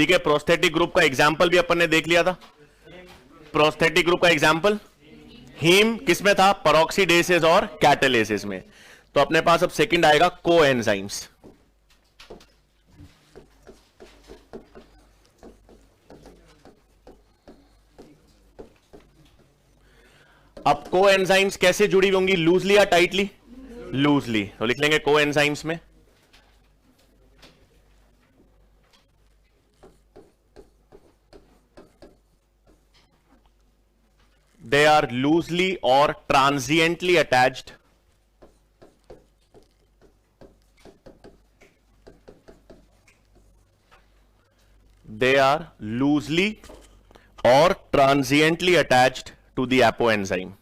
ठीक है, prosthetic group का एग्जाम्पल भी अपन ने देख लिया था। प्रोस्थेटिक ग्रुप का एग्जाम्पल हीम किसमें था, पेरोक्सीडेसेस और कैटालेसिस में। तो अपने पास अब सेकंड आएगा कोएंजाइम्स। अब कोएंजाइम्स कैसे जुड़ी होंगी, लूजली या टाइटली, लूजली। तो लिख लेंगे कोएंजाइम्स में they are loosely or transiently attached to the apoenzyme.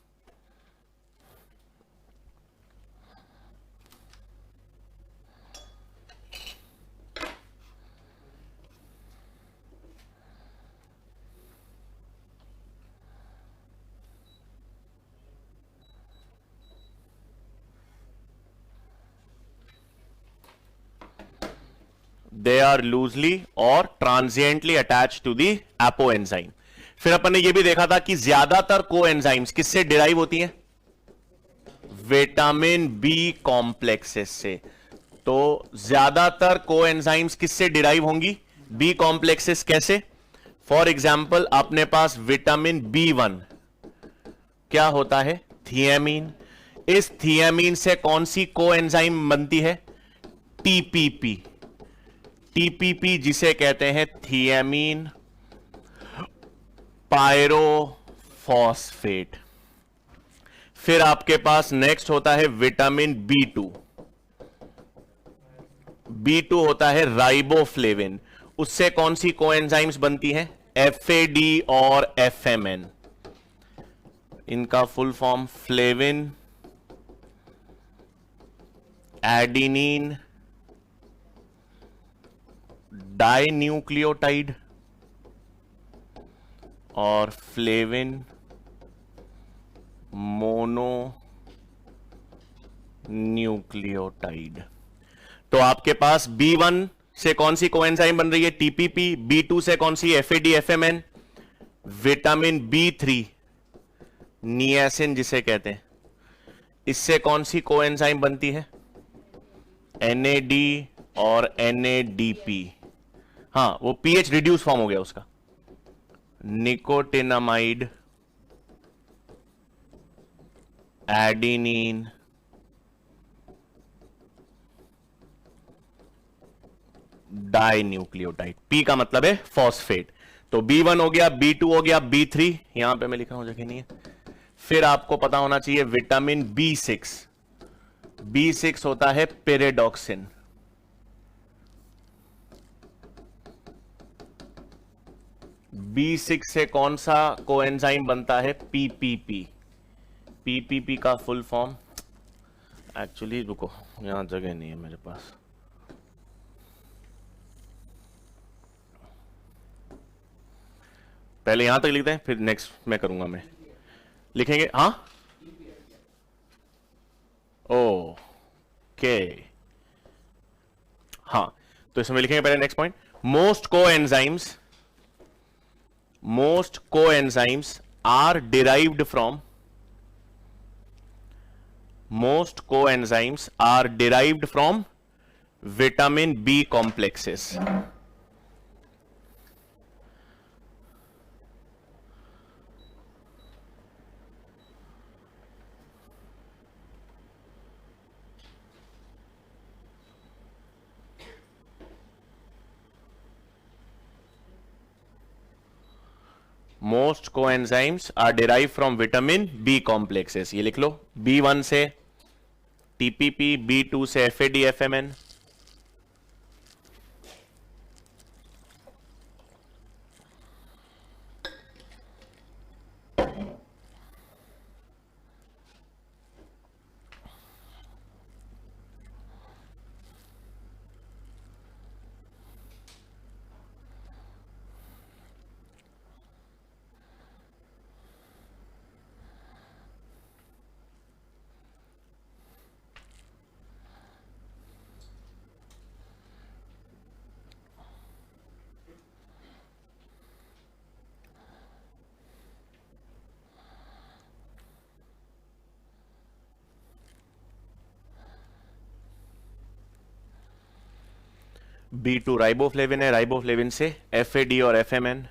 They are loosely or transiently attached to the apoenzyme. फिर अपन ने यह भी देखा था कि ज्यादातर कोएंजाइम्स किससे डिराइव होती हैं, विटामिन बी कॉम्प्लेक्सेस से। तो ज्यादातर कोएंजाइम्स किससे डिराइव होंगी, बी कॉम्प्लेक्सेस। कैसे, फॉर एग्जाम्पल अपने पास विटामिन बी1 क्या होता है, थियामीन। इस थियामीन से कौन सी कोएंजाइम बनती है, टीपीपी। टीपीपी जिसे कहते हैं थियामीन पायरोफॉस्फेट। फिर आपके पास नेक्स्ट होता है विटामिन बी2। बी2 होता है राइबोफ्लेविन। उससे कौन सी कोएंजाइम्स बनती हैं, एफएडी और एफएमएन। इनका full form flavin adenine dinucleotide और फ्लेविन मोनो न्यूक्लियोटाइड। तो आपके पास B1 से कौन सी कोएंजाइम बन रही है, टीपीपी। B2 से कौन सी, FAD FMN. Vitamin B3 niacin जिसे कहते हैं, इससे कौन सी कोएंजाइम बनती है, NAD और NADP। हाँ, वो पीएच रिड्यूस फॉर्म हो गया उसका, निकोटिनामाइड एडिनिन डाइन्यूक्लियोटाइड। पी का मतलब है फॉस्फेट। तो B1 हो गया, B2 हो गया, B3 यहां पे मैं लिखा हूं, जगह नहीं है। फिर आपको पता होना चाहिए विटामिन B6। B6 होता है पेरिडॉक्सिन। B6 से कौन सा कोएंजाइम बनता है, पीपीपी। पीपीपी का फुल फॉर्म, एक्चुअली रुको यहां जगह नहीं है मेरे पास, पहले यहां तक लिखते हैं फिर नेक्स्ट मैं करूंगा, मैं लिखेंगे। हाँ, ओके, हाँ, तो इसमें लिखेंगे पहले next point, most coenzymes are derived from vitamin B complexes. Most coenzymes are derive from vitamin B complexes. ये लिख लो, B1 से टीपीपी, B2 से एफएडी एफएमएन, B2 राइबोफ्लेविन है, राइबोफ्लेविन से FAD और FMN।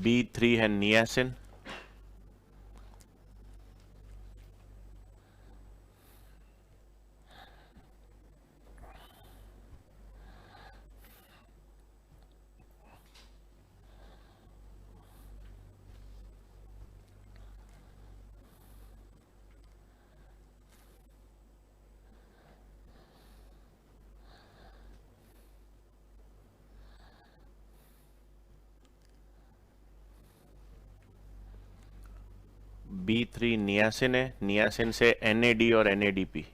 B3 है नियासिन। B3 नियासिन है, नियासिन से NAD और NADP।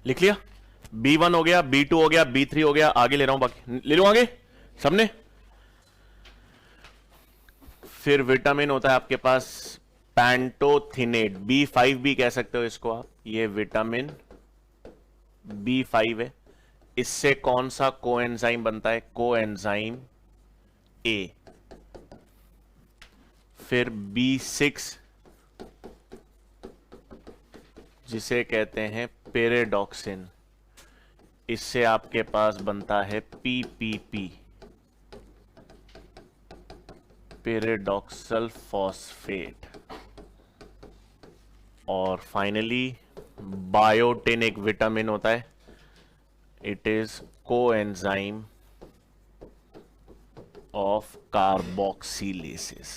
लिख लिया? B1 हो गया, B2 हो गया, B3 हो गया, आगे ले रहा हूं, बाकी ले लो आगे सबने। फिर विटामिन होता है आपके पास पैंटोथिनेट, B5 भी कह सकते हो इसको आप। ये विटामिन B5 है। इससे कौन सा कोएंजाइम बनता है? Coenzyme A। फिर B6 जिसे कहते हैं पेरिडॉक्सिन, इससे आपके पास बनता है PPP, पेरिडॉक्सल फॉस्फेट। और फाइनली बायोटिन एक विटामिन होता है, इट इज कोएंजाइम ऑफ कार्बोक्सिलेसिस।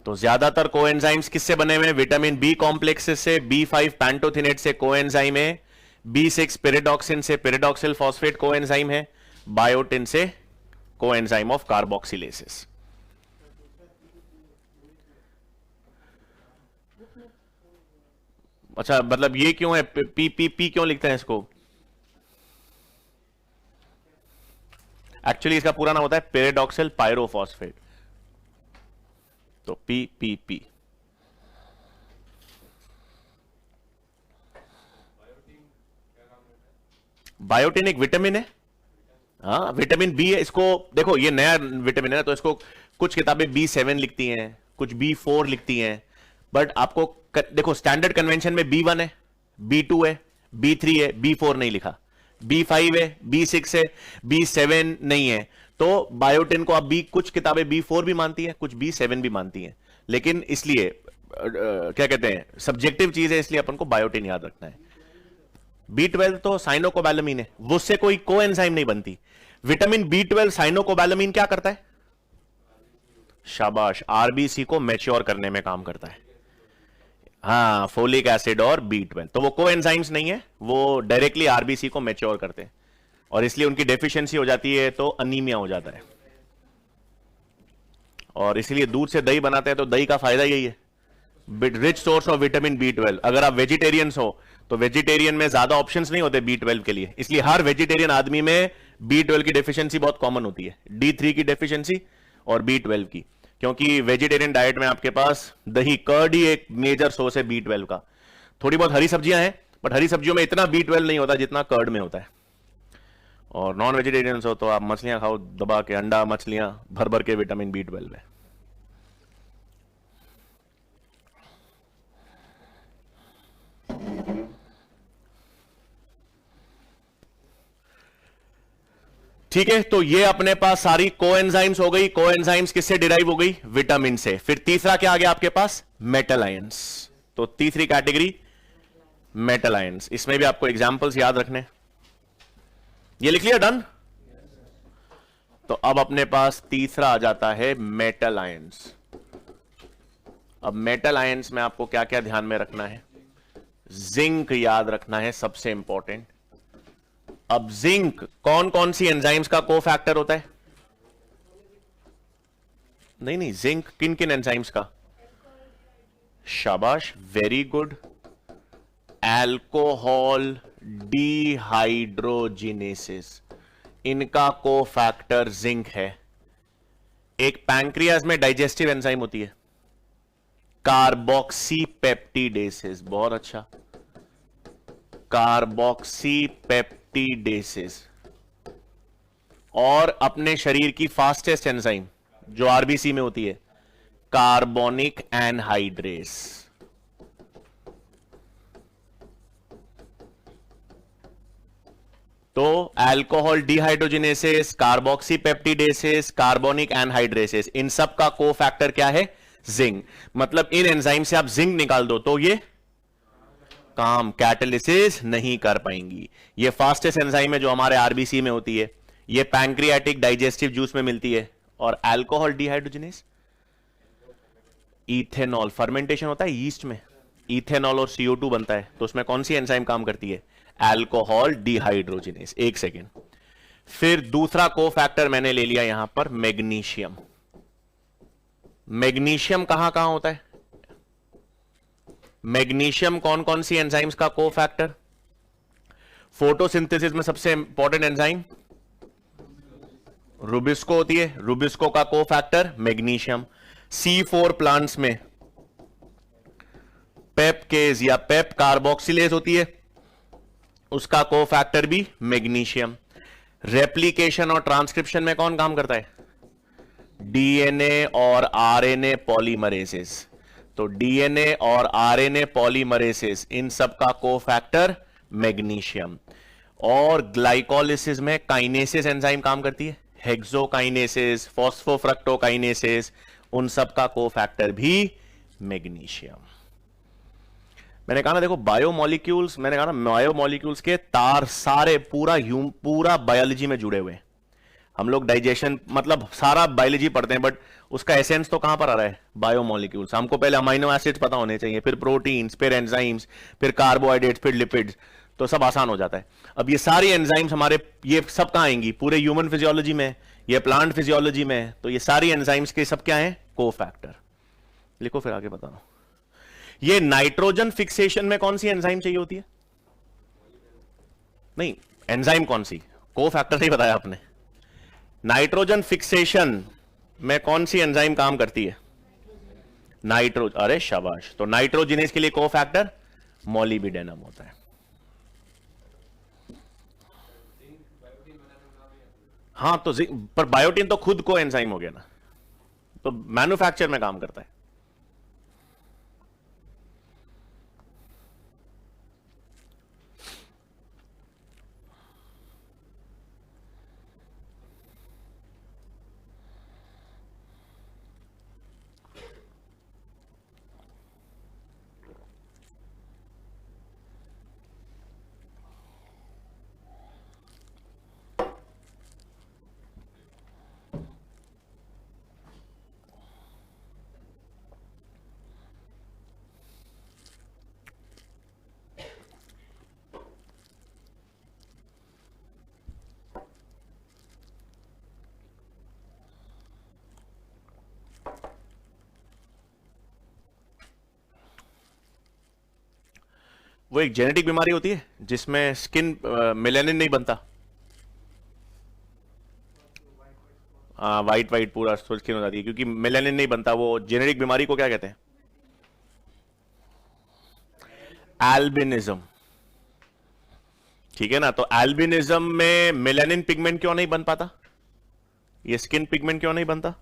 तो ज्यादातर कोएंजाइम्स किससे बने हुए हैं? विटामिन बी कॉम्प्लेक्सेस से, B5 पैंटोथिनेट से कोएंजाइम है, B6 पेरिडॉक्सिन से पेरिडॉक्सिल फॉस्फेट कोएंजाइम है, बायोटिन से कोएंजाइम ऑफ कार्बोक्सिलेसिस। अच्छा, मतलब ये क्यों है? PPP क्यों लिखते हैं इसको? एक्चुअली इसका पूरा नाम होता है पेरिडॉक्सिल पायरोफॉस्फेट, तो PPP। बायोटिन एक विटामिन है, हाँ विटामिन बी है। इसको देखो, ये नया विटामिन है ना, तो इसको कुछ किताबें B7 लिखती हैं, कुछ B4 लिखती हैं, बट आपको देखो स्टैंडर्ड कन्वेंशन में B1 है, B2 है, B3 है, B4 नहीं लिखा, B5 है, B6 है, B7 नहीं है। तो बायोटिन को आप कुछ किताबें B4 भी मानती हैं, कुछ B7 भी मानती हैं, लेकिन इसलिए क्या कहते हैं, सब्जेक्टिव चीज है, इसलिए अपन को बायोटिन याद रखना है। B12 तो साइनोकोबैलामीन है, वो उससे कोई कोएंजाइम नहीं बनती। विटामिन B12 साइनोकोबैलामीन क्या करता है? शाबाश, आरबीसी को मैच्योर करने में काम करता है। हाँ, फोलिक एसिड और B12, तो वो कोएंजाइम्स नहीं है, वो डायरेक्टली आरबीसी को मैच्योर करते हैं, और इसलिए उनकी डेफिशिएंसी हो जाती है तो अनीमिया हो जाता है। और इसलिए दूध से दही बनाते हैं, तो दही का फायदा यही है, rich source of vitamin B12। अगर आप वेजिटेरियंस हो तो वेजिटेरियन में ज्यादा ऑप्शंस नहीं होते B12 के लिए, इसलिए हर वेजिटेरियन आदमी में B12 की डेफिशिएंसी बहुत कॉमन होती है, D3 की डेफिशिएंसी और B12 की, क्योंकि वेजिटेरियन डाइट में आपके पास दही, कर्ड ही एक मेजर सोर्स है B12 का। थोड़ी बहुत हरी सब्जियां हैं, बट हरी सब्जियों में इतना B12 नहीं होता जितना कर्ड में होता है। और नॉन वेजिटेरियंस हो तो आप मछलियां खाओ दबा के, अंडा, मछलियां भर भर के विटामिन B12 है। ठीक है, तो ये अपने पास सारी कोएंजाइम्स हो गई। कोएंजाइम्स किससे डिराइव हो गई? विटामिन से। फिर तीसरा क्या आ गया आपके पास? Metal ions. तो तीसरी कैटेगरी मेटल आयंस। इसमें भी आपको एग्जांपल्स याद रखने। ये लिख लिया? डन। तो अब अपने पास तीसरा आ जाता है मेटल आयंस। अब मेटल आयंस में आपको क्या क्या ध्यान में रखना है? जिंक याद रखना है, सबसे इंपॉर्टेंट। अब जिंक कौन कौन सी एंजाइम्स का को फैक्टर होता है? नहीं नहीं, जिंक किन किन एंजाइम्स का? शाबाश, वेरी गुड। अल्कोहल डिहाइड्रोजिनेसिस, इनका को फैक्टर जिंक है। एक पैंक्रियाज में डाइजेस्टिव एंजाइम होती है कार्बोक्सीपेप्टिडेसिस। बहुत अच्छा, कार्बोक्सीपेप्टिडेसिस। और अपने शरीर की फास्टेस्ट एंजाइम जो आरबीसी में होती है, कार्बोनिक एनहाइड्रेस। तो अल्कोहल डिहाइड्रोजिनेसिस, कार्बोक्सीपेप्टिडेसिस, कार्बोनिक एनहाइड्रेसिस, इन सब का को फैक्टर क्या है? जिंक। मतलब इन एंजाइम से आप जिंक निकाल दो तो ये काम कैटालिसिस नहीं कर पाएंगी। ये फास्टेस्ट एंजाइम है जो हमारे आरबीसी में होती है, ये पैंक्रियाटिक डाइजेस्टिव जूस में मिलती है। और अल्कोहल डिहाइड्रोजिनेस, इथेनॉल, फर्मेंटेशन होता है यीस्ट में, इथेनॉल और CO2 बनता है, तो उसमें कौन सी एंजाइम काम करती है? Alcohol dehydrogenase. एक सेकेंड। फिर दूसरा को फैक्टर मैंने ले लिया यहां पर, मैग्नीशियम। मैग्नीशियम कहां कहां होता है? मैग्नीशियम कौन कौन सी एंजाइम्स का को फैक्टर? फोटोसिंथेसिस में सबसे इंपॉर्टेंट एंजाइम रुबिस्को होती है, रुबिस्को का को फैक्टर मैग्नीशियम। C4 प्लांट्स में पेपकेज या पेप कार्बोक्सिलेज होती है, उसका को फैक्टर भी मैग्नीशियम। रेप्लिकेशन और ट्रांसक्रिप्शन में कौन काम करता है? डीएनए और आरएनए पॉलीमरेसिस। तो डीएनए और आरएनए पॉलीमरेसिस, इन सब का को फैक्टर मैग्नीशियम। और ग्लाइकोलिसिस में काइनेसिस एंजाइम काम करती है, हेक्सोकाइनेसिस, फॉस्फोफ्रक्टोकाइनेसिस, उन सब का को फैक्टर भी मैग्नीशियम। मैंने कहा ना, देखो बायोमोलिक्यूल्स, मैंने कहा ना बायोमोलिक्यूल्स के तार सारे पूरा बायोलॉजी में जुड़े हुए हैं। हम लोग डाइजेशन मतलब सारा बायोलॉजी पढ़ते हैं, बट उसका एसेंस तो कहां पर आ रहा है? बायोमोलिक्यूल्स। हमको पहले अमाइनो एसिड्स पता होने चाहिए, फिर प्रोटीन्स, फिर एंजाइम्स, फिर कार्बोहाइड्रेट्स, फिर लिपिड्स, तो सब आसान हो जाता है। अब ये सारी एंजाइम्स हमारे, ये सब कहां आएंगी? पूरे ह्यूमन फिजियोलॉजी में, ये प्लांट फिजियोलॉजी में। तो ये सारी एंजाइम्स के सब क्या है? को फैक्टर। लिखो फिर आगे बताओ। ये नाइट्रोजन फिक्सेशन में कौन सी एंजाइम चाहिए होती है? नहीं, एंजाइम कौन सी? को फैक्टर नहीं बताया आपने। नाइट्रोजन फिक्सेशन में कौन सी एंजाइम काम करती है? अरे शाबाश। तो नाइट्रोजिनेज के लिए को फैक्टर मोलिबिडेनम होता है। हाँ, तो पर बायोटिन तो खुद को एंजाइम हो गया ना, तो मैन्युफैक्चर में काम करता है। वो एक जेनेटिक बीमारी होती है जिसमें स्किन मेलानिन नहीं बनता, वाइट वाइट पूरा स्किन हो जाती है क्योंकि मेलानिन नहीं बनता। वो जेनेटिक बीमारी को क्या कहते हैं? एल्बिनिज्म। ठीक है ना, तो एल्बिनिज्म में मेलानिन पिगमेंट क्यों नहीं बन पाता? ये स्किन पिगमेंट क्यों नहीं बनता?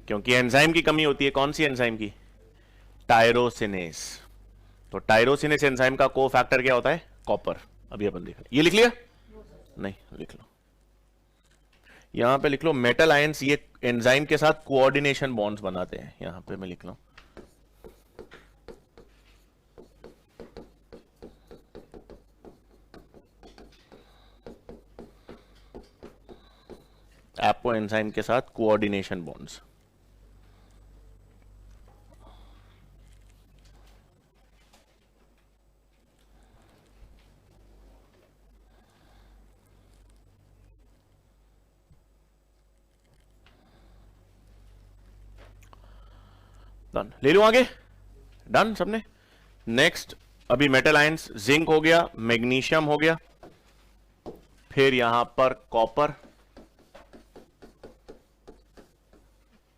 क्योंकि एंजाइम की कमी होती है। कौन सी एंजाइम की? टायरोसिनेस। तो टायरोसिनेस एंजाइम का को फैक्टर क्या होता है? कॉपर। अभी अपन देख, ये लिख लिया? नहीं, लिख लो। यहां पे लिख लो मेटल आयंस ये एंजाइम के साथ कोऑर्डिनेशन बॉन्ड्स बनाते हैं, यहां पे मैं लिख लूं एपो एंजाइम के साथ कोऑर्डिनेशन बॉन्ड्स। डन, ले लूं आगे, डन सबने। नेक्स्ट अभी मेटल आयंस, जिंक हो गया, मैग्नीशियम हो गया, फिर यहां पर कॉपर।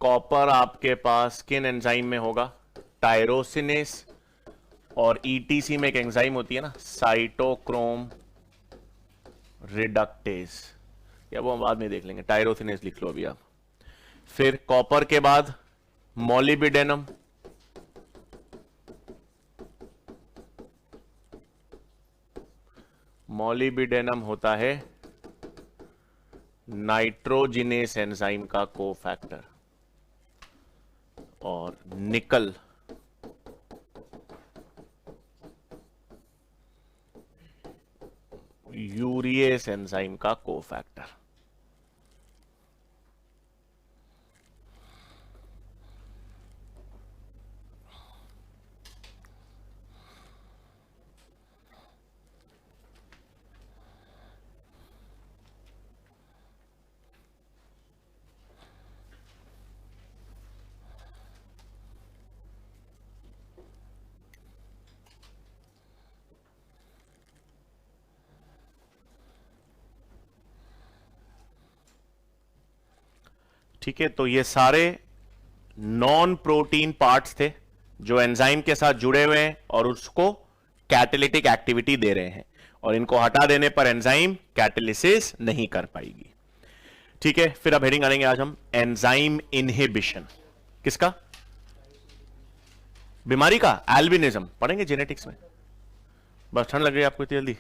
कॉपर आपके पास किन एंजाइम में होगा, टायरोसिनेस, और ईटीसी में एक एंजाइम होती है ना साइटोक्रोम रिडक्टेज, या वो हम बाद में देख लेंगे, टायरोसिनेस लिख लो अभी आप। फिर कॉपर के बाद मॉलिब्डेनम, मॉलिब्डेनम होता है नाइट्रोजिनेस एंजाइम का कोफैक्टर। और निकल यूरिएस एंजाइम का कोफैक्टर। ठीक है, तो ये सारे नॉन प्रोटीन पार्ट्स थे जो एंजाइम के साथ जुड़े हुए हैं और उसको कैटालिटिक एक्टिविटी दे रहे हैं, और इनको हटा देने पर एंजाइम कैटालिसिस नहीं कर पाएगी। ठीक है, फिर अब हेडिंग आएंगे आज हम एंजाइम इनहिबिशन। किसका? बीमारी का, एल्बिनिज्म पढ़ेंगे जेनेटिक्स में। बस ठंड लग रही है आपको इतनी जल्दी?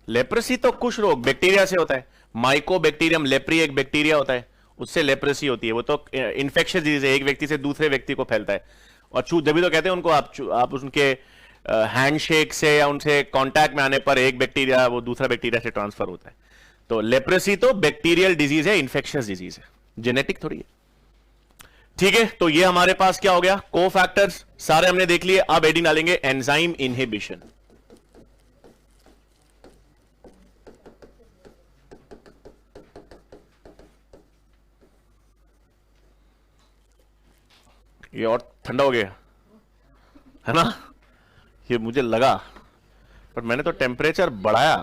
लेप्रेसी तो कुछ रोग बैक्टीरिया से होता है, माइकोबैक्टीरियम लेप्री एक बैक्टीरिया होता है, उससे लेप्रेसी होती है। वो तो इन्फेक्शियस डिजीज है, एक व्यक्ति से दूसरे व्यक्ति को फैलता है। और जब भी तो कहते हैं उनको आप उनके हैंडशेक से या उनसे कांटेक्ट में आने पर एक बैक्टीरिया वो दूसरा बैक्टीरिया से ट्रांसफर होता है। तो लेप्रेसी तो बैक्टीरियल डिजीज है, इन्फेक्शियस डिजीज है, जेनेटिक थोड़ी है। ठीक है, तो ये हमारे पास क्या हो गया, कोफैक्टर्स सारे हमने देख लिए। अब हेडिंग डालेंगे एंजाइम इनहिबिशन। ये और ठंडा हो गया है ना, ये मुझे लगा, पर मैंने तो टेम्परेचर बढ़ाया।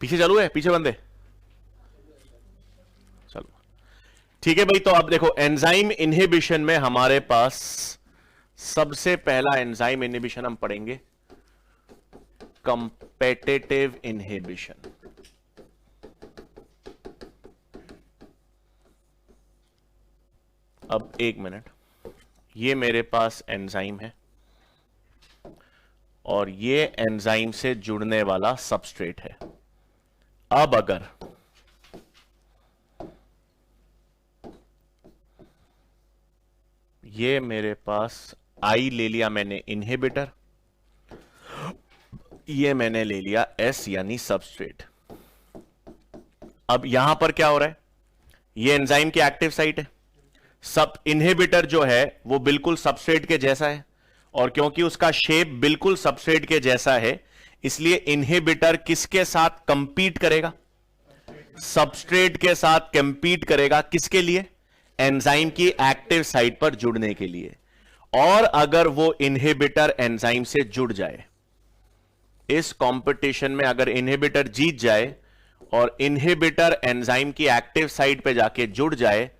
पीछे चालू है, पीछे बंद है, चलो ठीक है भाई। तो अब देखो एंजाइम इनहिबिशन में हमारे पास सबसे पहला एंजाइम इनहिबिशन हम पढ़ेंगे कंपेटिटिव इनहिबिशन। अब एक मिनट, ये मेरे पास एंजाइम है और ये एंजाइम से जुड़ने वाला सबस्ट्रेट है। अब अगर ये मेरे पास आई ले लिया मैंने इनहिबिटर, ये मैंने ले लिया एस यानी सबस्ट्रेट। अब यहां पर क्या हो रहा है, ये एंजाइम की एक्टिव साइट है, सब इनहिबिटर जो है वो बिल्कुल सबस्ट्रेट के जैसा है, और क्योंकि उसका शेप बिल्कुल सबस्ट्रेट के जैसा है इसलिए इनहिबिटर किसके साथ कंपीट करेगा, सबस्ट्रेट के साथ कंपीट करेगा। किसके लिए? एंजाइम की एक्टिव साइट पर जुड़ने के लिए। और अगर वो इनहिबिटर एंजाइम से जुड़ जाए, इस कंपटीशन में अगर इनहिबिटर जीत जाए और इनहिबिटर एंजाइम की एक्टिव साइट पे जाके जुड़ जाए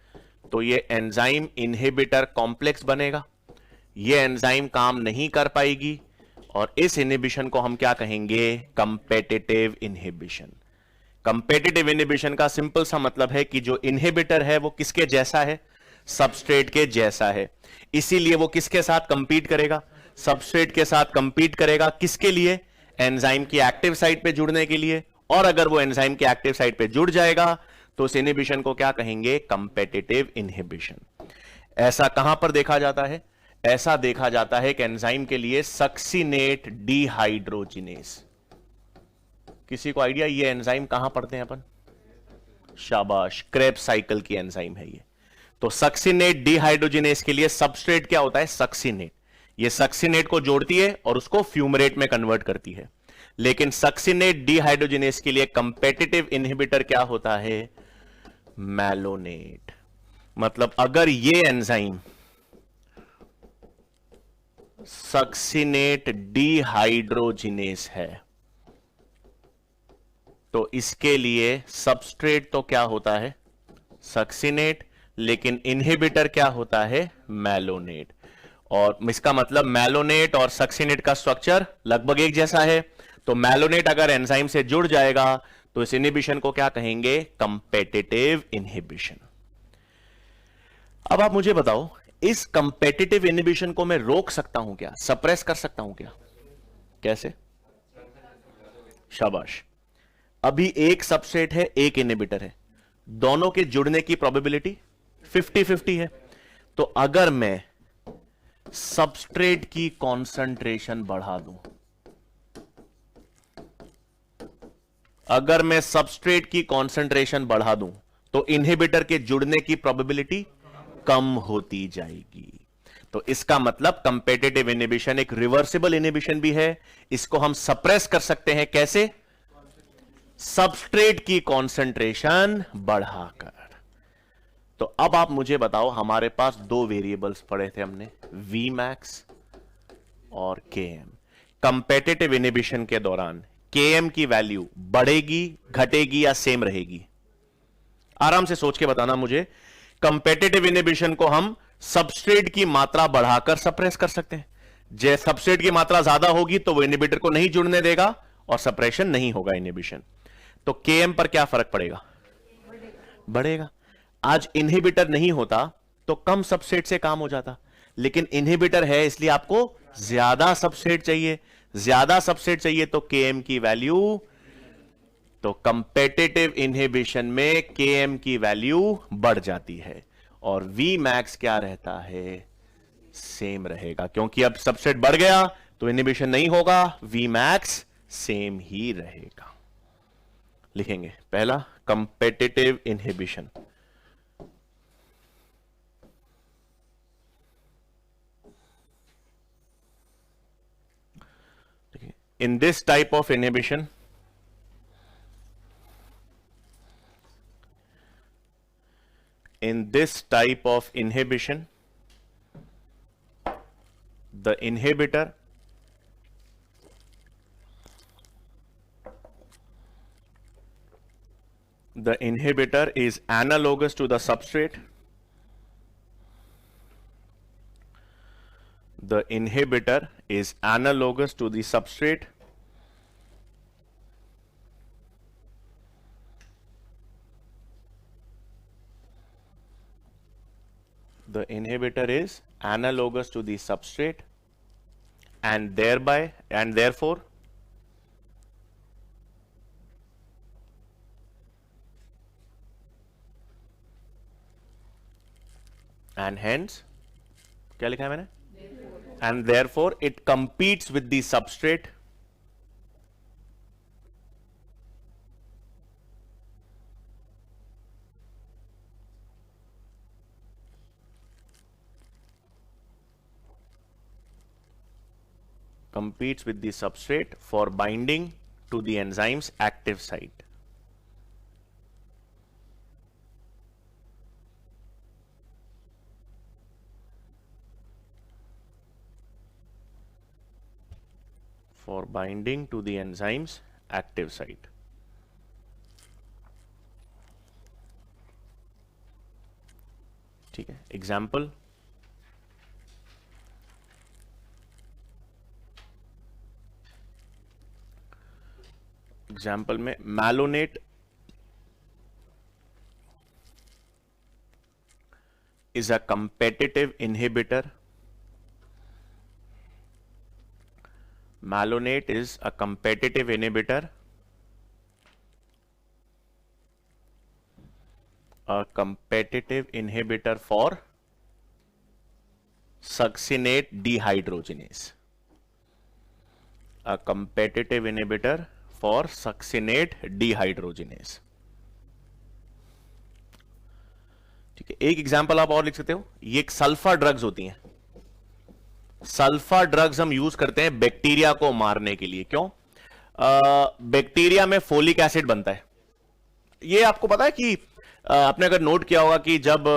तो ये एंजाइम इनहिबिटर कॉम्प्लेक्स बनेगा, ये एंजाइम काम नहीं कर पाएगी और इस इनहिबिशन को हम क्या कहेंगे? Competitive inhibition. कंपेटिटिव इनहिबिशन का सिंपल सा मतलब है कि जो इनहिबिटर है वो किसके जैसा है? सबस्ट्रेट के जैसा है, इसीलिए वो किसके साथ कंपीट करेगा? सबस्ट्रेट के साथ कंपीट करेगा। किसके लिए? एंजाइम की एक्टिव साइट पे जुड़ने के लिए। और अगर वो एंजाइम की एक्टिव साइट पे जुड़ जाएगा तो उस इनहिबिशन को क्या कहेंगे? Competitive inhibition. ऐसा कहां पर देखा जाता है? ऐसा देखा जाता है कि एंजाइम के लिए सक्सिनेट डिहाइड्रोजिनेस। किसी को आइडिया ये एंजाइम कहां पढ़ते हैं अपन? शाबाश, क्रेब्स साइकिल की एंजाइम है ये। तो सक्सिनेट डिहाइड्रोजिनेस के लिए सबस्ट्रेट क्या होता है? सक्सिनेट। ये सक्सिनेट को जोड़ती है और उसको फ्यूमरेट में कन्वर्ट करती है। लेकिन सक्सिनेट डिहाइड्रोजिनेस के लिए कंपेटिटिव इनहिबिटर क्या होता है? मैलोनेट। मतलब अगर ये एंजाइम सक्सिनेट डिहाइड्रोजिनेस है तो इसके लिए सबस्ट्रेट तो क्या होता है? सक्सिनेट, लेकिन इनहिबिटर क्या होता है? मैलोनेट। और इसका मतलब मैलोनेट और सक्सिनेट का स्ट्रक्चर लगभग एक जैसा है। तो मैलोनेट अगर एंजाइम से जुड़ जाएगा तो इस इनहिबिशन को क्या कहेंगे? Competitive inhibition. अब आप मुझे बताओ, इस कंपेटिटिव इनहिबिशन को मैं रोक सकता हूं क्या? सप्रेस कर सकता हूं क्या? कैसे? शाबाश। अभी एक सबस्ट्रेट है, एक इनहिबिटर है, दोनों के जुड़ने की प्रोबेबिलिटी 50-50 है। तो अगर मैं सबस्ट्रेट की कॉन्सेंट्रेशन बढ़ा दूं, अगर मैं सबस्ट्रेट की कॉन्सेंट्रेशन बढ़ा दूं तो इनहिबिटर के जुड़ने की प्रोबेबिलिटी कम होती जाएगी। तो इसका मतलब कंपेटिटिव इनहिबिशन एक रिवर्सिबल इनहिबिशन भी है। इसको हम सप्रेस कर सकते हैं। कैसे? सबस्ट्रेट की कॉन्सेंट्रेशन बढ़ाकर। तो अब आप मुझे बताओ, हमारे पास दो वेरिएबल्स पढ़े थे हमने, Vmax और Km। कंपेटिटिव इनहिबिशन के दौरान Km की वैल्यू बढ़ेगी, घटेगी या सेम रहेगी? आराम से सोच के बताना मुझे। कंपेटिटिव इनहिबिशन को हम सबस्ट्रेट की मात्रा बढ़ाकर सप्रेस कर सकते हैं। जैसे सबस्ट्रेट की मात्रा ज्यादा होगी तो वो इनहिबिटर को नहीं जुड़ने देगा और सप्रेशन नहीं होगा इनहिबिशन। तो Km पर क्या फर्क पड़ेगा? बढ़ेगा। आज इनहिबिटर नहीं होता तो कम सबस्ट्रेट से काम हो जाता, लेकिन इनहिबिटर है इसलिए आपको ज्यादा सबस्ट्रेट चाहिए। ज्यादा सबस्ट्रेट चाहिए तो Km की वैल्यू, तो कंपेटिटिव इनहिबिशन में Km की वैल्यू बढ़ जाती है और Vmax क्या रहता है? सेम रहेगा, क्योंकि अब सबस्ट्रेट बढ़ गया तो इनहिबिशन नहीं होगा, Vmax सेम ही रहेगा। लिखेंगे पहला competitive inhibition. In this type of inhibition, the inhibitor is analogous to the substrate. The inhibitor is analogous to the substrate. The inhibitor is analogous to the substrate and therefore and hence क्या लिखा है मैंने? And therefore it competes with the substrate for binding to the enzyme's active site. For binding to the enzyme's active site. ठीक है, example, example में malonate is a competitive inhibitor. Malonate is a competitive inhibitor. A competitive inhibitor for succinate dehydrogenase. A competitive inhibitor for succinate dehydrogenase. ठीक है, एक example आप और लिख सकते हो, ये एक सल्फा ड्रग्स होती हैं। सल्फा ड्रग्स हम यूज करते हैं बैक्टीरिया को मारने के लिए। क्यों? बैक्टीरिया में फोलिक एसिड बनता है। ये आपको पता है कि आपने अगर नोट किया होगा कि जब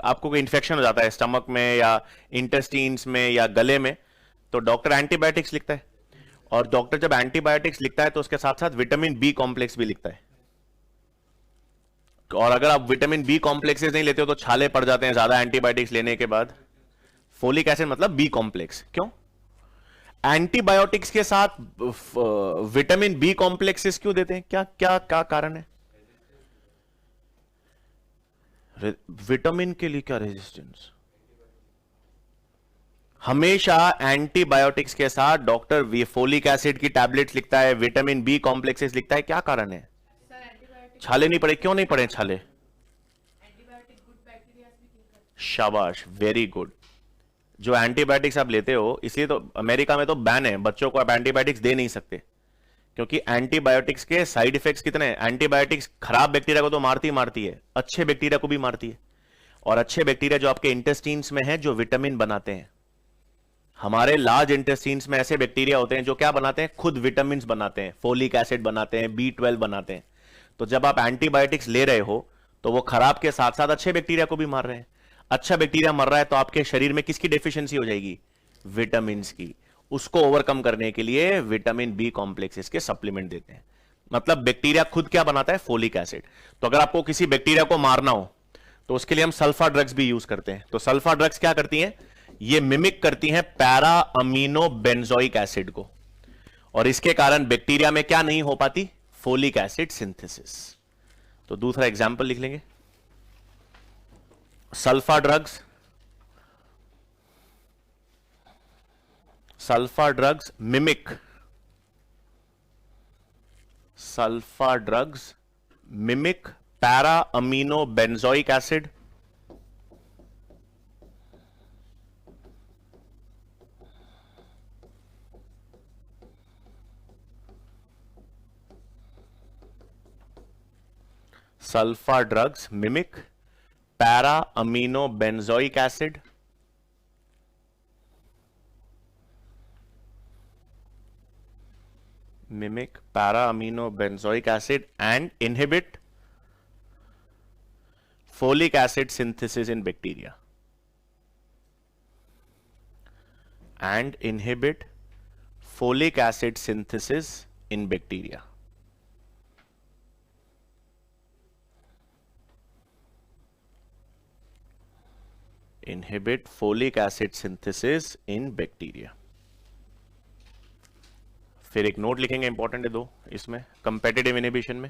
आपको कोई इंफेक्शन हो जाता है स्टमक में या इंटेस्टीन्स में या गले में, तो डॉक्टर एंटीबायोटिक्स लिखता है, और डॉक्टर जब एंटीबायोटिक्स लिखता है तो उसके साथ साथ विटामिन बी कॉम्प्लेक्स भी लिखता है। और अगर आप विटामिन बी कॉम्प्लेक्सेस नहीं लेते हो तो छाले पड़ जाते हैं ज्यादा एंटीबायोटिक्स लेने के बाद। फोलिक एसिड मतलब बी कॉम्प्लेक्स। क्यों? एंटीबायोटिक्स के साथ विटामिन बी कॉम्प्लेक्सेस क्यों देते हैं? क्या क्या क्या कारण है? विटामिन के लिए क्या रेजिस्टेंस? हमेशा एंटीबायोटिक्स के साथ डॉक्टर फोलिक एसिड की टैबलेट्स लिखता है, विटामिन बी कॉम्प्लेक्सेस लिखता है। क्या कारण है? छाले नहीं पड़े? क्यों नहीं पड़े छाले? शाबाश, वेरी गुड। जो एंटीबायोटिक्स आप लेते हो, इसलिए तो अमेरिका में तो बैन है, बच्चों को आप एंटीबायोटिक्स दे नहीं सकते, क्योंकि एंटीबायोटिक्स के साइड इफेक्ट्स कितने हैं। एंटीबायोटिक्स खराब बैक्टीरिया को तो मारती मारती है, अच्छे बैक्टीरिया को भी मारती है। और अच्छे बैक्टीरिया जो आपके इंटेस्टीन्स में है, जो विटामिन बनाते हैं। हमारे लार्ज इंटेस्टीन्स में ऐसे बैक्टीरिया होते हैं जो क्या बनाते हैं? खुद विटामिन बनाते हैं, फोलिक एसिड बनाते हैं, B12 बनाते हैं। तो जब आप एंटीबायोटिक्स ले रहे हो तो वो खराब के साथ साथ अच्छे बैक्टीरिया को भी मार रहे हैं। अच्छा बैक्टीरिया मर रहा है तो आपके शरीर में किसकी डेफिशिएंसी हो जाएगी? विटामिन की। उसको ओवरकम करने के लिए विटामिन बी कॉम्प्लेक्सेस के सप्लीमेंट देते हैं। मतलब बैक्टीरिया खुद क्या बनाता है? Folic acid. तो अगर आपको किसी बैक्टीरिया को मारना हो तो उसके लिए हम सल्फा ड्रग्स भी यूज करते हैं। तो सल्फा ड्रग्स क्या करती हैं? ये मिमिक करती हैं पैरा अमीनो बेंजोइक एसिड को, और इसके कारण बैक्टीरिया में क्या नहीं हो पाती? Folic acid synthesis. तो दूसरा एग्जांपल लिख लेंगे, sulfa drugs. Sulfa drugs mimic, sulfa drugs mimic para amino benzoic acid sulfur drugs mimic para-amino benzoic acid and inhibit folic acid synthesis in bacteria. And inhibit folic acid synthesis in bacteria. Inhibit folic acid synthesis in bacteria. फिर एक note लिखेंगे, important है दो इसमें, competitive inhibition में।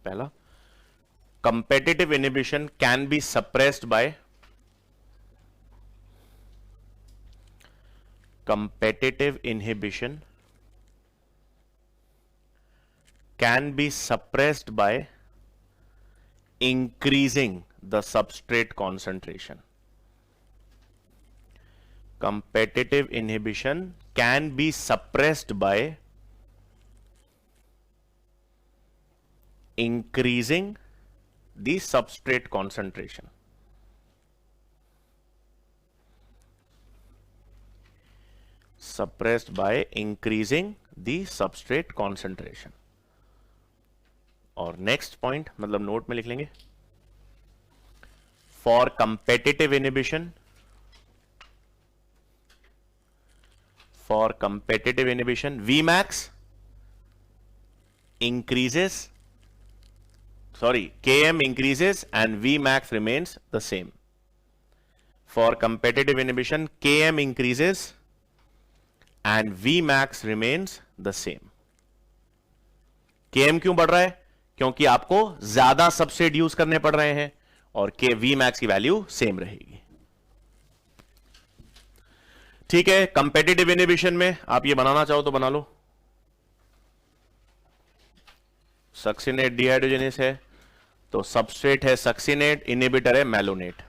पहला, competitive inhibition can be suppressed bye competitive inhibition can be suppressed by increasing the substrate concentration. Competitive inhibition can be suppressed by increasing the substrate concentration. Suppressed by increasing the substrate concentration. और next point मतलब note में लिख लेंगे, for competitive inhibition, for competitive inhibition Vmax increases sorry, Km increases and Vmax remains the same. For competitive inhibition, Km increases and Vmax remains the same. Km क्यों बढ़ रहा है? क्योंकि आपको ज्यादा सबस्ट्रेट यूज करने पड़ रहे हैं और के Vmax की वैल्यू सेम रहेगी. ठीक है, कंपेटिटिव इनहिबिशन में आप ये बनाना चाहो तो बना लो. सक्सिनेट डिहाइड्रोजनेस है तो सबस्ट्रेट है सक्सिनेट, इनहिबिटर है मैलोनेट.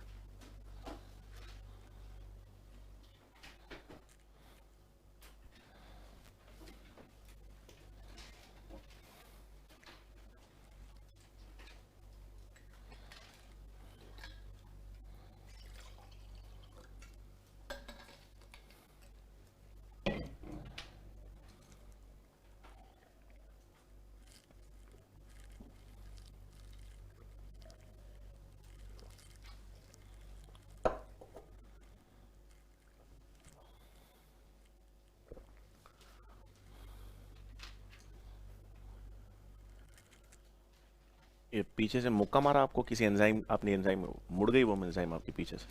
ये पीछे से मुक्का मारा आपको किसी एंजाइम, अपनी एंजाइम मुड़ गई वो एंजाइम आपके पीछे से.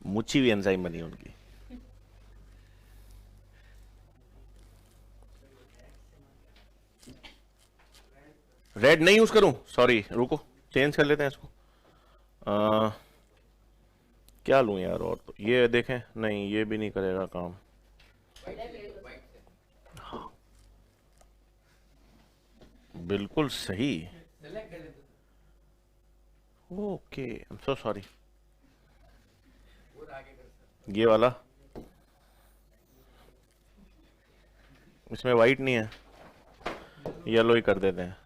मुच्छी हुई एंजाइम बनी उनकी. रेड नहीं यूज करूं, सॉरी, रुको चेंज कर लेते हैं इसको. क्या लूं यार, और तो ये देखें, नहीं ये भी नहीं करेगा काम. बिल्कुल सही. Okay, I am so sorry. ये वाला इसमें वाइट नहीं है, येलो ही कर देते हैं.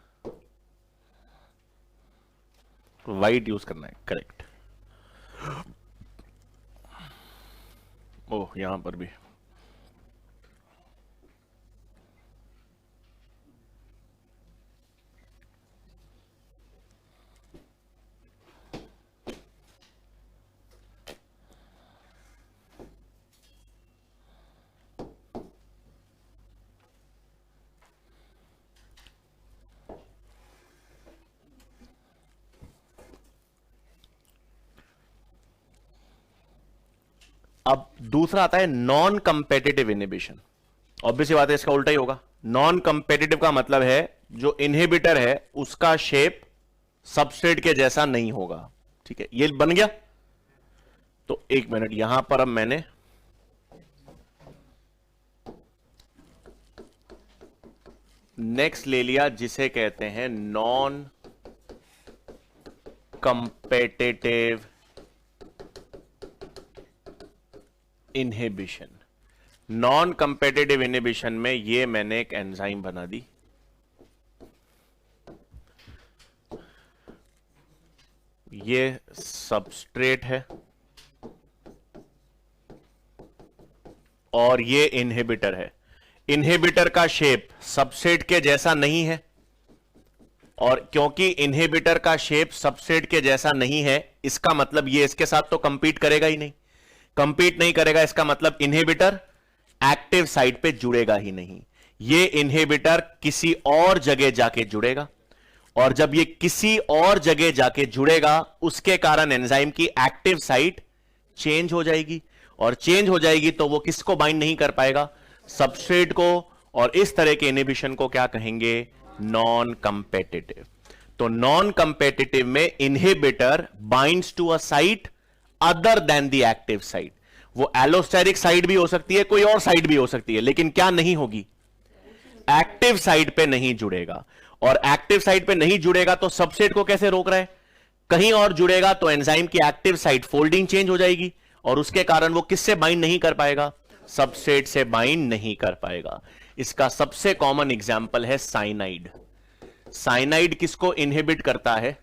वाइट यूज करना है, करेक्ट. ओह, यहां पर भी अब दूसरा आता है नॉन कंपेटिटिव इनहिबिशन. ऑब्वियसली बात है, इसका उल्टा ही होगा. नॉन कंपेटिटिव का मतलब है जो इनहिबिटर है उसका शेप सबस्ट्रेट के जैसा नहीं होगा. ठीक है, ये बन गया. तो एक मिनट, यहां पर अब मैंने नेक्स्ट ले लिया जिसे कहते हैं non competitive inhibition. Non competitive inhibition में ये मैंने एक एंजाइम बना दी. ये सबस्ट्रेट है और ये इनहिबिटर है. इनहिबिटर का शेप सबस्ट्रेट के जैसा नहीं है, और क्योंकि इनहिबिटर का शेप सबस्ट्रेट के जैसा नहीं है, इसका मतलब ये इसके साथ तो कंपीट करेगा ही नहीं. कंपीट नहीं करेगा, इसका मतलब इनहिबिटर एक्टिव साइट पे जुड़ेगा ही नहीं. ये इनहिबिटर किसी और जगह जाके जुड़ेगा, और जब ये किसी और जगह जाके जुड़ेगा उसके कारण एंजाइम की एक्टिव साइट चेंज हो जाएगी, और चेंज हो जाएगी तो वो किसको बाइंड नहीं कर पाएगा? सबस्ट्रेट को. और इस तरह के इनहिबिशन को क्या कहेंगे? Non competitive. तो नॉन कंपेटिटिव में inhibitor binds to a site other than the active site. वो एलोस्टेरिक साइट भी हो सकती है, कोई और साइट भी हो सकती है, लेकिन क्या नहीं होगी? एक्टिव साइट पे नहीं जुड़ेगा. और एक्टिव साइट पे नहीं जुड़ेगा तो सबस्ट्रेट को कैसे रोक रहा है? कहीं और जुड़ेगा तो एंजाइम की एक्टिव साइट फोल्डिंग चेंज हो जाएगी, और उसके कारण वो किससे बाइंड नहीं कर पाएगा? सबस्ट्रेट से बाइंड नहीं कर पाएगा. इसका सबसे कॉमन एग्जाम्पल है साइनाइड. साइनाइड किसको इनहिबिट करता है?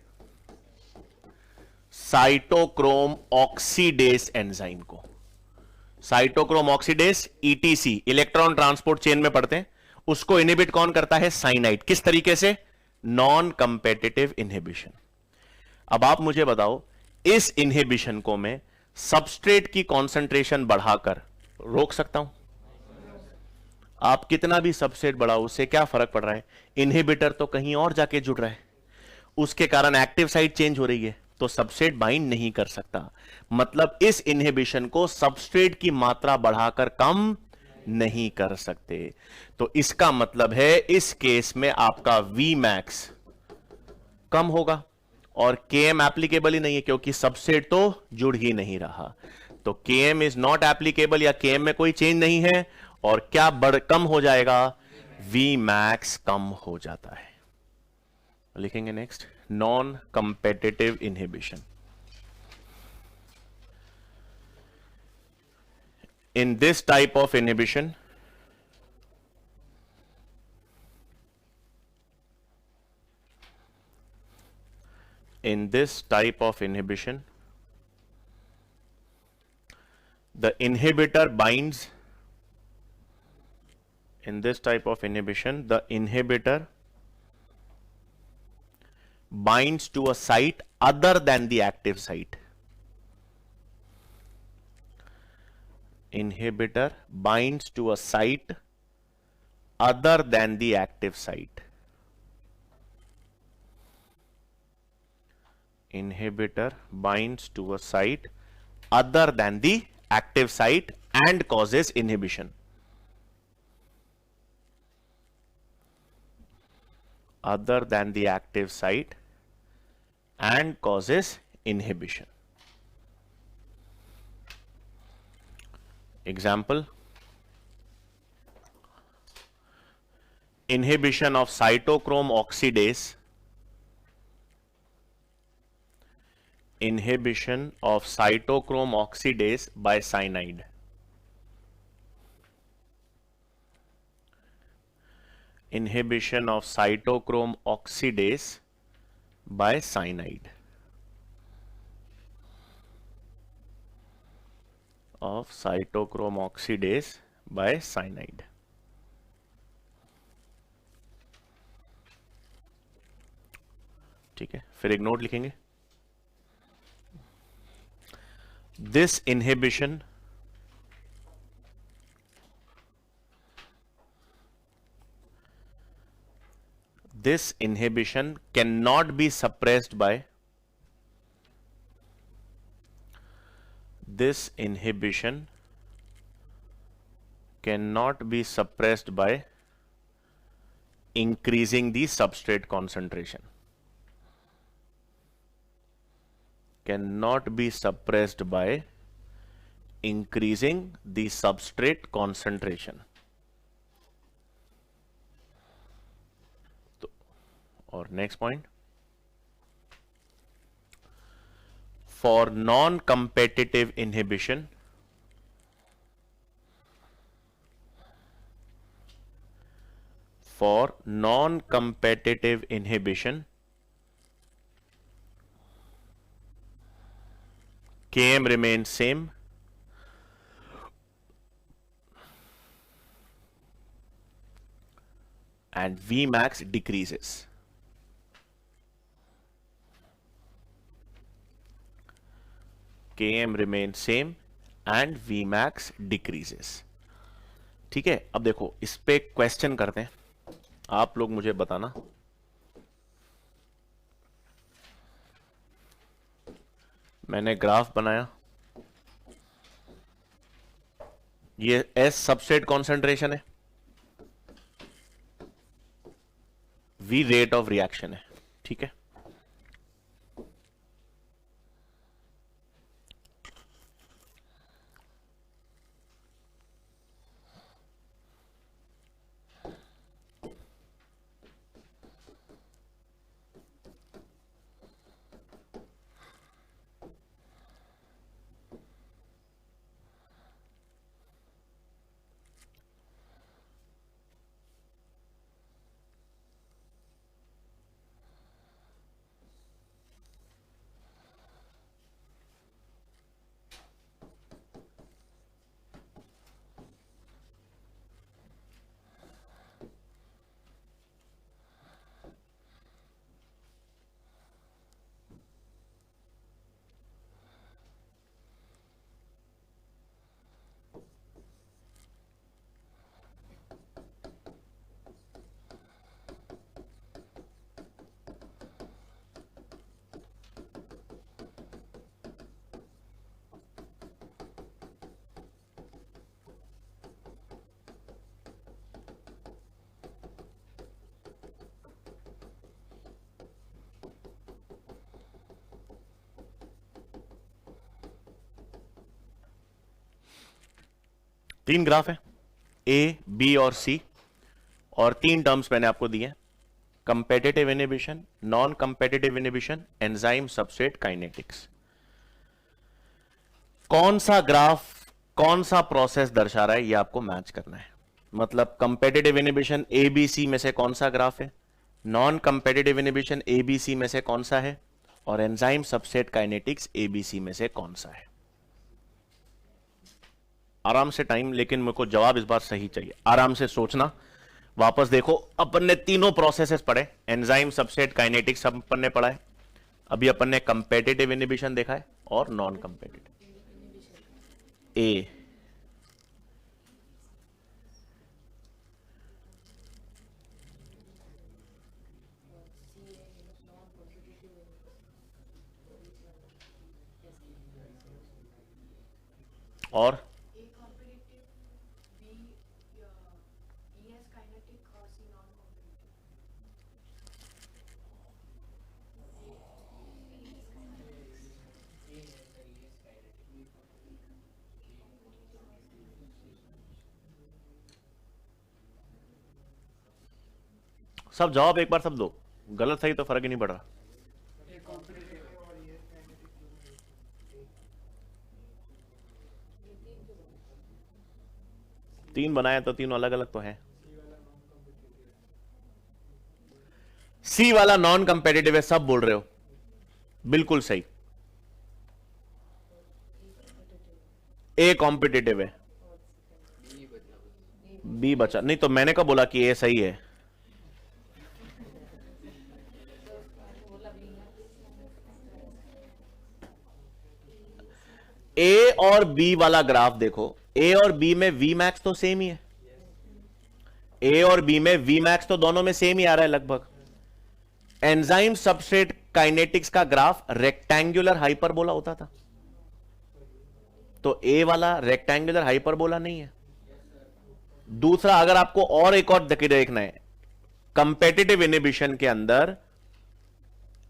साइटोक्रोम ऑक्सीडेज एंजाइम को. Cytochrome oxidase etc, electron transport chain में पढ़ते हैं, उसको इनहिबिट कौन करता है? साइनाइड. किस तरीके से? Non competitive inhibition. अब आप मुझे बताओ, इस इनहिबिशन को मैं सबस्ट्रेट की कॉन्सेंट्रेशन बढ़ाकर रोक सकता हूं? आप कितना भी सबसेट बढ़ाओ उससे क्या फर्क पड़ रहा है, इनहिबिटर तो कहीं और जाके जुड़ रहा है, उसके कारण एक्टिव साइट चेंज हो रही है, तो सबस्ट्रेट बाइंड नहीं कर सकता। मतलब इस इनहिबिशन को सबस्ट्रेट की मात्रा बढ़ाकर कम नहीं कर सकते। तो इसका मतलब है इस केस में आपका वी मैक्स कम होगा और के एम एप्लीकेबल ही नहीं है क्योंकि सबसेट तो जुड़ ही नहीं रहा। तो के एम इज नॉट एप्लीकेबल या के एम में कोई चेंज नहीं है और क्या कम हो जाएगा, वी मैक्स कम हो जाता है। लिखेंगे next, non competitive inhibition. In this type of inhibition in this type of inhibition, the inhibitor binds, in this type of inhibition, the inhibitor binds to a site other than the active site. Inhibitor binds to a site other than the active site. Inhibitor binds to a site other than the active site and causes inhibition. Other than the active site and causes inhibition. Example, inhibition of cytochrome oxidase, inhibition of cytochrome oxidase by cyanide. Inhibition of cytochrome oxidase by cyanide. Of cytochrome oxidase by cyanide. ठीक है, फिर एक note लिखेंगे, this inhibition cannot be suppressed by, this inhibition cannot be suppressed by increasing the substrate concentration. Cannot be suppressed by increasing the substrate concentration. Or next point, for non-competitive inhibition, for non-competitive inhibition, Km remains same and Vmax decreases. Km remains same and Vmax decreases. ठीक है, अब देखो इस पे question करते हैं, आप लोग मुझे बताना, मैंने ग्राफ बनाया, ये S सबस्ट्रेट कॉन्सेंट्रेशन है, V रेट ऑफ रिएक्शन है, ठीक है। तीन ग्राफ है, ए, बी और सी, और तीन टर्म्स मैंने आपको दिए, competitive inhibition, non competitive inhibition, enzyme substrate kinetics. कौन सा ग्राफ कौन सा प्रोसेस दर्शा रहा है ये आपको मैच करना है। मतलब competitive inhibition A B C में से कौन सा ग्राफ है, non competitive inhibition A B C में से कौन सा है, और enzyme substrate kinetics A B C में से कौन सा है। आराम से टाइम, लेकिन मेरे को जवाब इस बार सही चाहिए। आराम से सोचना, वापस देखो, अपन ने तीनों प्रोसेसेस पढ़े, एंजाइम सबस्ट्रेट काइनेटिक्स सब अपन ने पढ़ा है। अभी अपन ने कंपेटिटिव इनहिबिशन देखा है और नॉन कंपेटिटिव। ए, और सब जवाब एक बार सब दो, गलत सही तो फर्क ही नहीं पड़ रहा। तीन बनाए तो तीनों अलग अलग तो है। सी वाला नॉन कंपेटिटिव है, सब बोल रहे हो, बिल्कुल सही। ए कॉम्पिटिटिव है, बी बचा नहीं, तो मैंने कब बोला कि ए सही है। ए और बी वाला ग्राफ देखो, ए और बी में वी मैक्स तो सेम ही है, ए और बी में वी मैक्स तो दोनों में सेम ही आ रहा है लगभग। एंजाइम सबस्ट्रेट काइनेटिक्स का ग्राफ रेक्टेंगुलर हाइपरबोला होता था, तो ए वाला रेक्टेंगुलर हाइपरबोला नहीं है। दूसरा, अगर आपको और एक और देखना है, कंपेटिटिव इनहिबिशन के अंदर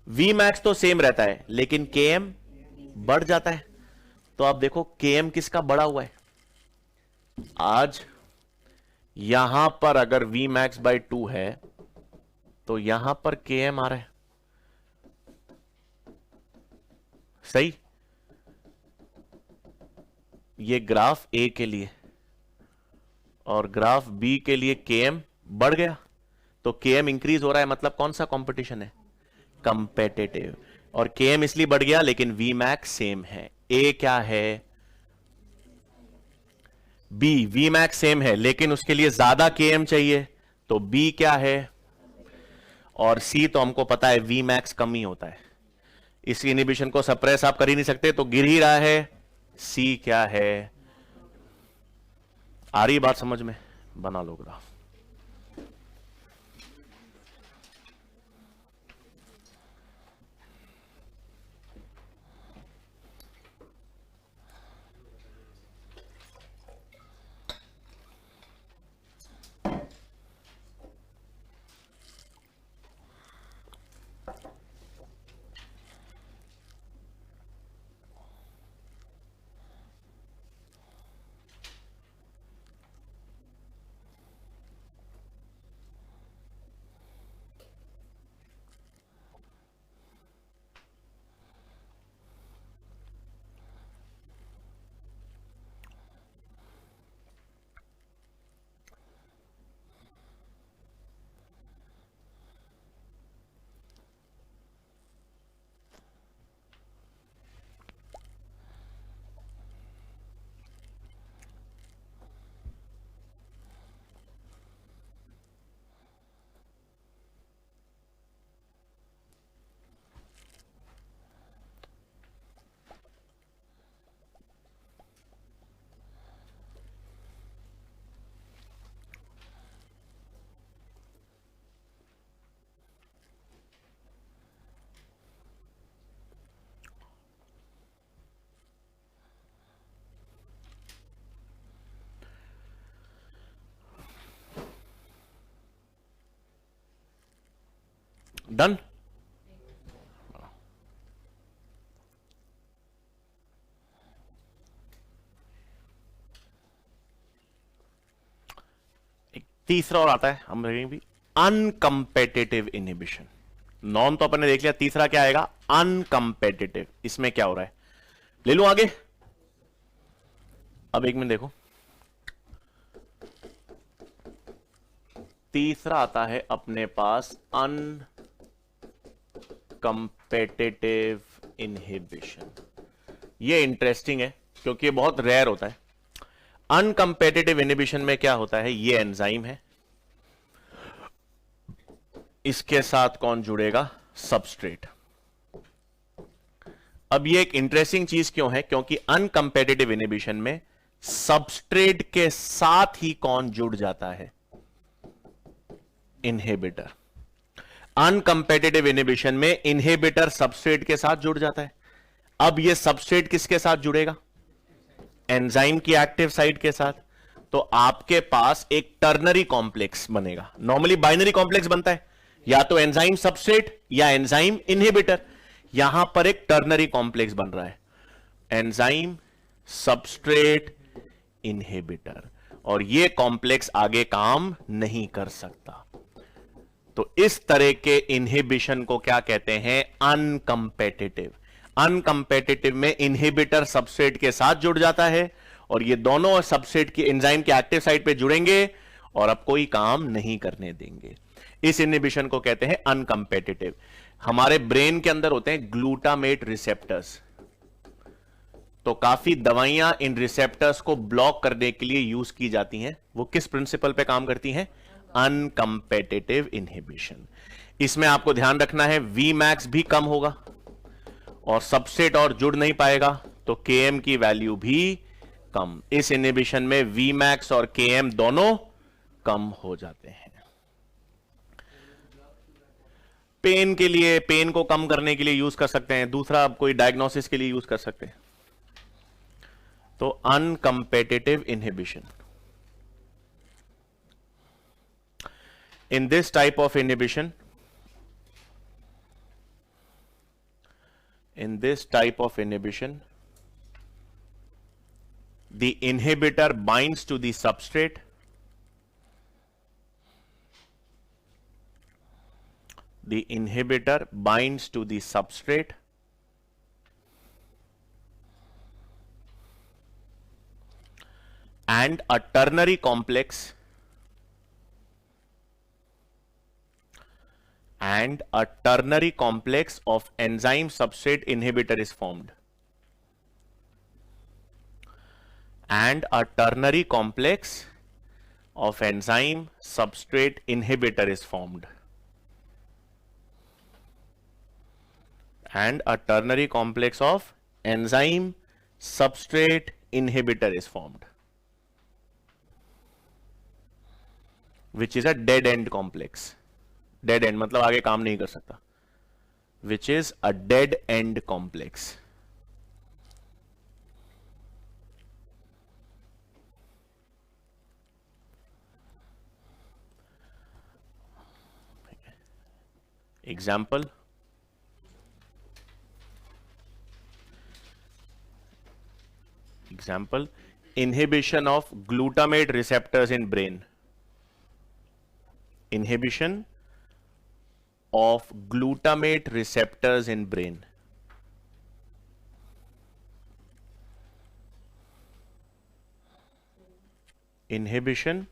वी मैक्स तो सेम रहता है लेकिन के एम बढ़ जाता है। तो आप देखो के एम किसका बढ़ा हुआ है। आज यहां पर अगर वी मैक्स बाई 2 है तो यहां पर के एम आ रहा है, सही। ये ग्राफ ए के लिए और ग्राफ बी के लिए के एम बढ़ गया, तो के एम इंक्रीज हो रहा है, मतलब कौन सा कंपटीशन है, कंपेटिटिव। और के एम इसलिए बढ़ गया लेकिन वी मैक्स सेम है। ए क्या है, बी, वी मैक्स सेम है लेकिन उसके लिए ज्यादा के एम चाहिए, तो बी क्या है, और सी तो हमको पता है वी मैक्स कम ही होता है, इस इनहिबिशन को सप्रेस आप कर ही नहीं सकते, तो गिर ही रहा है। सी क्या है, आ रही बात समझ में, बना लो ग्राफ। डन। तीसरा और आता है, हम देखेंगे भी अनकंपेटिटिव इनहिबिशन। नॉन तो अपन ने देख लिया, तीसरा क्या आएगा, अनकंपेटिटिव। इसमें क्या हो रहा है, ले लूं आगे। अब एक मिनट देखो, तीसरा आता है अपने पास अनकंपेटिटिव इनहिबिशन। ये इंटरेस्टिंग है क्योंकि ये बहुत रेयर होता है। अनकंपेटिटिव इनहिबिशन में क्या होता है, ये एंजाइम है, इसके साथ कौन जुड़ेगा, सबस्ट्रेट। अब ये एक इंटरेस्टिंग चीज क्यों है, क्योंकि अनकंपेटिटिव इनहिबिशन में सबस्ट्रेट के साथ ही कौन जुड़ जाता है, इनहिबिटर। अनकंपेटिटिव इनहिबिशन में इनहिबिटर सबस्ट्रेट के साथ जुड़ जाता है। अब ये सबस्ट्रेट किसके साथ जुड़ेगा, एंजाइम की एक्टिव साइट के साथ। तो आपके पास एक टर्नरी कॉम्प्लेक्स बनेगा। नॉर्मली बाइनरी कॉम्प्लेक्स बनता है, या तो एंजाइम सबस्ट्रेट या एंजाइम इनहिबिटर। यहां पर एक टर्नरी कॉम्प्लेक्स बन रहा है, एंजाइम सबस्ट्रेट इनहिबिटर, और यह कॉम्प्लेक्स आगे काम नहीं कर सकता। तो इस तरह के इनहिबिशन को क्या कहते हैं, अनकंपेटिटिव। अनकंपेटिटिव में इनहिबिटर सबस्ट्रेट के साथ जुड़ जाता है, और ये दोनों सबस्ट्रेट की एंजाइम के एक्टिव साइट पे जुड़ेंगे और अब कोई काम नहीं करने देंगे। इस इनहिबिशन को कहते हैं अनकंपेटिटिव। हमारे ब्रेन के अंदर होते हैं ग्लूटामेट रिसेप्टर्स, तो काफी दवाइयां इन रिसेप्टर्स को ब्लॉक करने के लिए यूज की जाती हैं। वो किस प्रिंसिपल पे काम करती हैं, अनकंपेटिटिव इनहिबिशन। इसमें आपको ध्यान रखना है Vmax भी कम होगा और सबस्ट्रेट और जुड़ नहीं पाएगा, तो Km की वैल्यू भी कम। इस इनहिबिशन में Vmax और Km दोनों कम हो जाते हैं। पेन के लिए, पेन को कम करने के लिए यूज कर सकते हैं, दूसरा आप कोई डायग्नोसिस के लिए यूज कर सकते हैं। तो अनकंपेटिटिव inhibition, in this type of inhibition, the inhibitor binds to the substrate, and a ternary complex of enzyme substrate inhibitor is formed. And a ternary complex of enzyme substrate inhibitor is formed. And a ternary complex of enzyme substrate inhibitor is formed, which is a dead end complex. Dead and मतलब आगे काम नहीं कर सकता, which is a dead and complex. Example, inhibition of glutamate receptors in brain. Inhibition of glutamate receptors in brain. Inhibition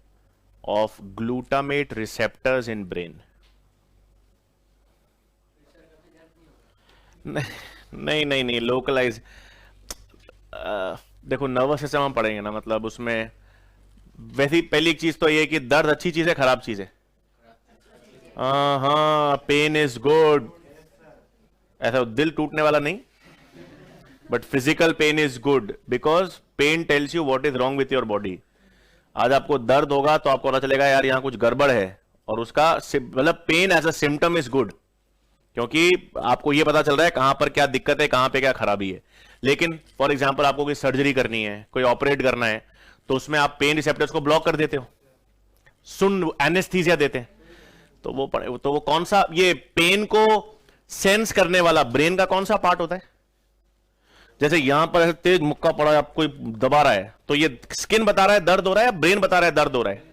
of glutamate receptors in brain. नहीं localise. देखो nervous system हम पढ़ेंगे ना, मतलब उसमें वैसी पहली चीज तो ये कि दर्द अच्छी चीज है खराब चीज है। हाँ, पेन इज गुड, ऐसा दिल टूटने वाला नहीं, but physical pain is good because pain tells you what is wrong with your body. आज आपको दर्द होगा तो आपको पता चलेगा यार यहां कुछ गड़बड़ है, और उसका मतलब pain as a symptom is good, क्योंकि आपको यह पता चल रहा है कहां पर क्या दिक्कत है, कहां पे क्या खराबी है। लेकिन फॉर एग्जांपल आपको कोई सर्जरी करनी है, कोई ऑपरेट करना है, तो उसमें आप पेन रिसेप्टर्स को ब्लॉक कर देते हो, सुन एनेस्थीसिया देते हैं, तो वो कौन सा, ये पेन को सेंस करने वाला ब्रेन का कौन सा पार्ट होता है? जैसे यहां पर तेज मुक्का पड़ा है, आप कोई दबा रहा है, तो ये स्किन बता रहा है दर्द हो रहा है या ब्रेन बता रहा है दर्द हो रहा है?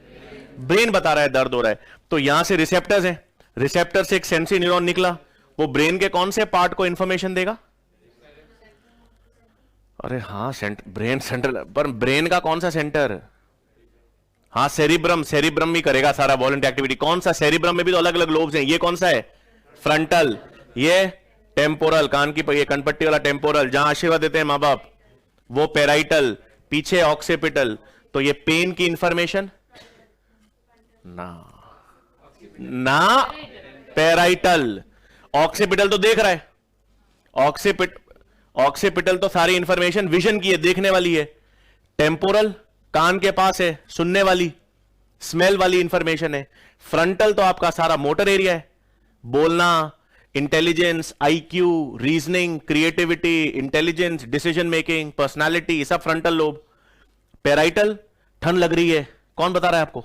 ब्रेन बता रहा है दर्द हो रहा है। तो यहां से रिसेप्टर्स हैं, रिसेप्टर से एक सेंसरी न्यूरॉन निकला, वो ब्रेन के कौन से पार्ट को इंफॉर्मेशन देगा? अरे हाँ, ब्रेन सेंट्रल, पर ब्रेन का कौन सा सेंटर? हाँ सेरिब्रम, सेरिब्रम भी करेगा सारा वॉलेंट एक्टिविटी। कौन सा? सेरिब्रम में भी तो अलग अलग लोब्स हैं। ये कौन सा है? फ्रंटल। ये टेम्पोरल, कान की ये कनपट्टी वाला टेम्पोरल, जहां आशीर्वाद देते हैं मां बाप, वो पेराइटल। पीछे ऑक्सीपिटल। तो ये पेन की इंफॉर्मेशन ना पेराइटल। ऑक्सीपिटल तो देख रहा है, ऑक्सीपिटल तो सारी इंफॉर्मेशन विजन की है, देखने वाली है। टेम्पोरल कान के पास है, सुनने वाली, स्मेल वाली इंफॉर्मेशन है। फ्रंटल तो आपका सारा मोटर एरिया है, बोलना, intelligence, IQ, reasoning, creativity, intelligence, decision making, personality, सब फ्रंटल लोब। पेराइटल, ठंड लग रही है, कौन बता रहा है आपको?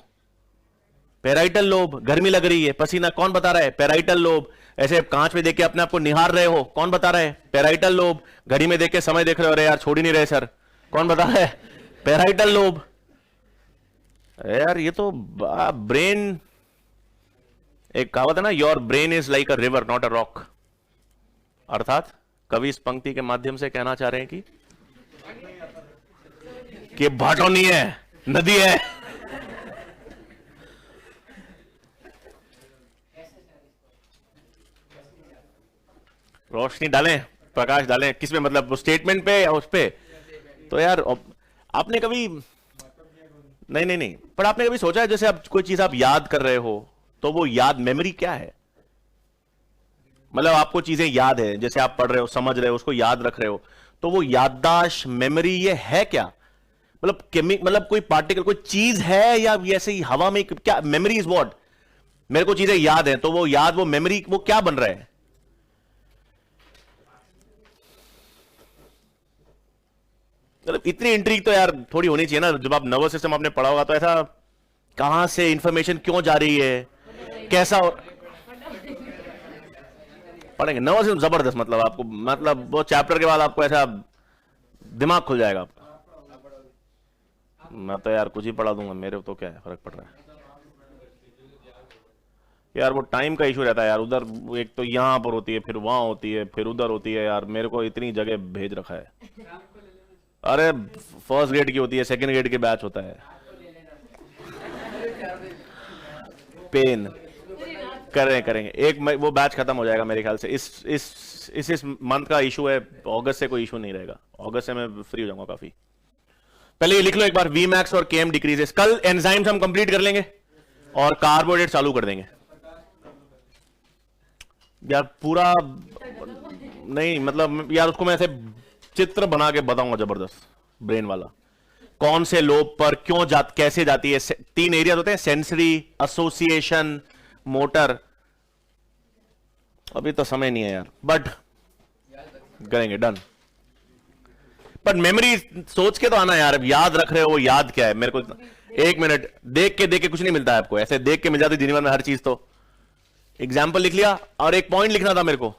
Parietal lobe. गर्मी लग रही है, पसीना, कौन बता रहा है? Parietal lobe. ऐसे कांच में देख के अपने आप को निहार रहे हो, कौन बता रहा है? Parietal lobe. घड़ी में देख के समय देख रहे हो, अरे यार छोड़ ही नहीं रहे सर, कौन बता रहा है? Parietal lobe. यार ये तो ब्रेन, एक कहावत है ना, your brain is like a river not a rock. अर्थात कवि इस पंक्ति के माध्यम से कहना चाह रहे हैं कि भाटो नहीं है, नदी है। रोशनी डालें, प्रकाश डालें, किस में? मतलब स्टेटमेंट पे या उस पे? तो यार आपने कभी नहीं, पर आपने कभी सोचा है जैसे आप कोई चीज आप याद कर रहे हो तो वो याद, मेमोरी क्या है? मतलब आपको चीजें याद है, जैसे आप पढ़ रहे हो, समझ रहे हो, उसको याद रख रहे हो, तो वो याददाश्त, मेमोरी, ये है क्या? मतलब कोई पार्टिकल, कोई चीज है या ऐसे ही हवा में? क्या मेमोरी इज व्हाट? मेरे को चीजें याद है तो वो याद, वो मेमोरी, वो क्या बन रहा है? मतलब इतनी इंट्रीग तो यार थोड़ी होनी चाहिए ना। जब आप नर्वस सिस्टम आपने पढ़ा होगा तो ऐसा कहां से इंफॉर्मेशन क्यों जा रही है, कैसा पढ़ेंगे नर्वस सिस्टम जबरदस्त। मतलब आपको, मतलब वो चैप्टर के बाद आपको ऐसा दिमाग खुल जाएगा आपका। मैं तो यार कुछ ही पढ़ा दूंगा, मेरे तो क्या है, फर्क पड़ रहा है यार। वो टाइम का इशू रहता है यार, उधर एक तो यहां पर होती है, फिर वहां होती है, फिर उधर होती है यार। मेरे को इतनी जगह भेज रखा है। अरे फर्स्ट ग्रेड की होती है, सेकंड ग्रेड के बैच होता है। पेन करेंगे एक वो बैच खत्म हो जाएगा मेरे ख्याल से। इस मंथ का इशू है, अगस्त से कोई इशू नहीं रहेगा। अगस्त से मैं फ्री हो जाऊंगा काफी। पहले ये लिख लो एक बार, वी मैक्स और केएम डिक्रीजेस। कल एंजाइम्स हम कंप्लीट कर लेंगे और कार्बोहाइड्रेट चालू कर देंगे यार। पूरा नहीं, मतलब यार उसको मैं ऐसे चित्र बना के बताऊंगा जबरदस्त, ब्रेन वाला, कौन से लोब पर क्यों कैसे जाती है। 3 एरिया होते हैं, सेंसरी, एसोसिएशन, मोटर। अभी तो समय नहीं है यार, बट करेंगे, डन। पर मेमोरी सोच के तो आना यार, याद रख रहे हो, वो याद क्या है? मेरे को 1 मिनट देख के कुछ नहीं मिलता है आपको। ऐसे देख के मिल जाती दुनिया में हर चीज। तो एग्जाम्पल लिख लिया और एक पॉइंट लिखना था मेरे को,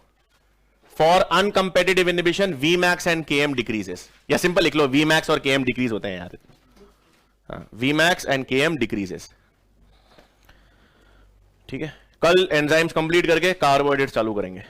for uncompetitive inhibition Vmax and Km decreases. या सिंपल लिख लो, Vmax और Km डिक्रीज होते हैं यार। Vmax एंड Km डिक्रीजेस, ठीक है। कल एंजाइम्स कंप्लीट करके कार्बोहाइड्रेट चालू करेंगे।